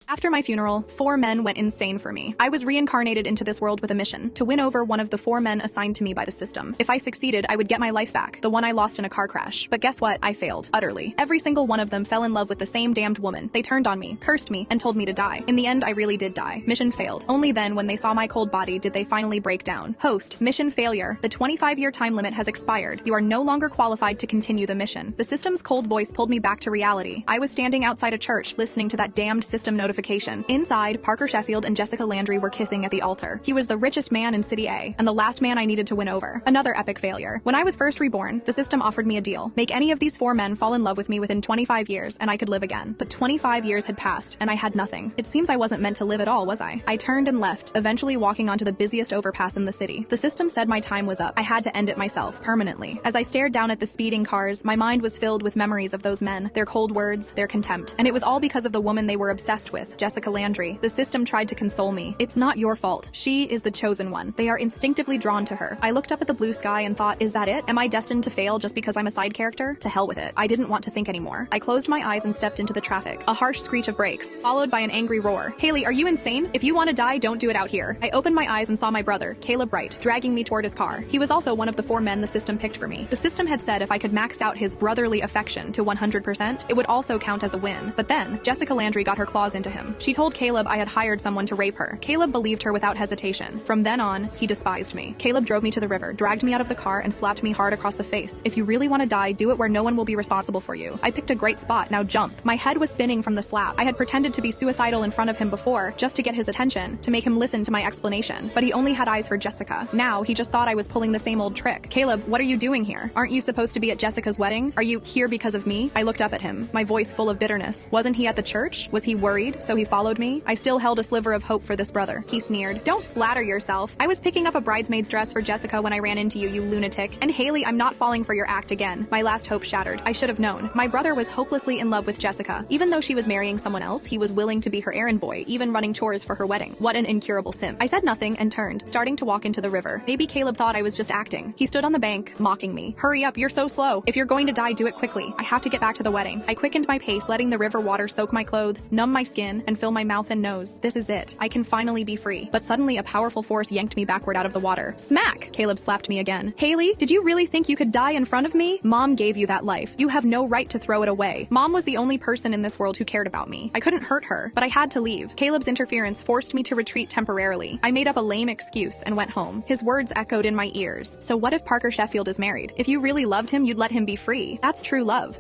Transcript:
After my funeral, 4 men went insane for me. I was reincarnated into this world with a mission, to win over one of the 4 men assigned to me by the system. If I succeeded, I would get my life back, the one I lost in a car crash. But guess what? I failed, utterly. Every single one of them fell in love with the same damned woman. They turned on me, cursed me, and told me to die. In the end, I really did die. Mission failed. Only then, when they saw my cold body, did they finally break down. Host, mission failure. The 25-year time limit has expired. You are no longer qualified to continue the mission. The system's cold voice pulled me back to reality. I was standing outside a church, listening to that damned system notification. Inside, Parker Sheffield and Jessica Landry were kissing at the altar. He was the richest man in City A, and the last man I needed to win over. Another epic failure. When I was first reborn, the system offered me a deal. Make any of these 4 men fall in love with me within 25 years, and I could live again. But 25 years had passed, and I had nothing. It seems I wasn't meant to live at all, was I? I turned and left, eventually walking onto the busiest overpass in the city. The system said my time was up. I had to end it myself, permanently. As I stared down at the speeding cars, my mind was filled with memories of those men, their cold words, their contempt. And it was all because of the woman they were obsessed with, Jessica Landry. The system tried to console me. It's not your fault. She is the chosen one. They are instinctively drawn to her. I looked up at the blue sky and thought, is that it? Am I destined to fail just because I'm a side character? To hell with it. I didn't want to think anymore. I closed my eyes and stepped into the traffic. A harsh screech of brakes, followed by an angry roar. Haley, are you insane? If you want to die, don't do it out here. I opened my eyes and saw my brother, Caleb Wright, dragging me toward his car. He was also one of the 4 men the system picked for me. The system had said if I could max out his brotherly affection to 100%, it would also count as a win. But then, Jessica Landry got her claws into him. She told Caleb I had hired someone to rape her. Caleb believed her without hesitation. From then on, he despised me. Caleb drove me to the river, dragged me out of the car, and slapped me hard across the face. If you really want to die, do it where no one will be responsible for you. I picked a great spot, now jump. My head was spinning from the slap. I had pretended to be suicidal in front of him before, just to get his attention, to make him listen to my explanation. But he only had eyes for Jessica. Now, he just thought I was pulling the same old trick. Caleb, what are you doing here? Aren't you supposed to be at Jessica's wedding? Are you here because of me? I looked up at him, my voice full of bitterness. Wasn't he at the church? Was he worried, so he followed me? I still held a sliver of hope for this brother. He sneered. Don't flatter yourself. I was picking up a bridesmaid's dress for Jessica when I ran into you, you lunatic. And Haley, I'm not falling for your act again. My last hope shattered. I should have known. My brother was hopelessly in love with Jessica. Even though she was marrying someone else, he was willing to be her errand boy, even running chores for her wedding. What an incurable simp. I said nothing and turned, starting to walk into the river. Maybe Caleb thought I was just acting. He stood on the bank, mocking me. Hurry up, you're so slow. If you're going to die, do it quickly. I have to get back to the wedding. I quickened my pace, letting the river water soak my clothes, numb my skin, and fill my mouth and nose. This is it. I can finally be free. But suddenly a powerful force yanked me backward out of the water. Smack! Caleb slapped me again. Haley, did you really think you could die in front of me? Mom gave you that life. You have no right to throw it away. Mom was the only person in this world who cared about me. I couldn't hurt her, but I had to leave. Caleb's interference forced me to retreat temporarily. I made up a lame excuse and went home. His words echoed in my ears. So what if Parker Sheffield is married? If you really loved him, you'd let him be free. That's true love.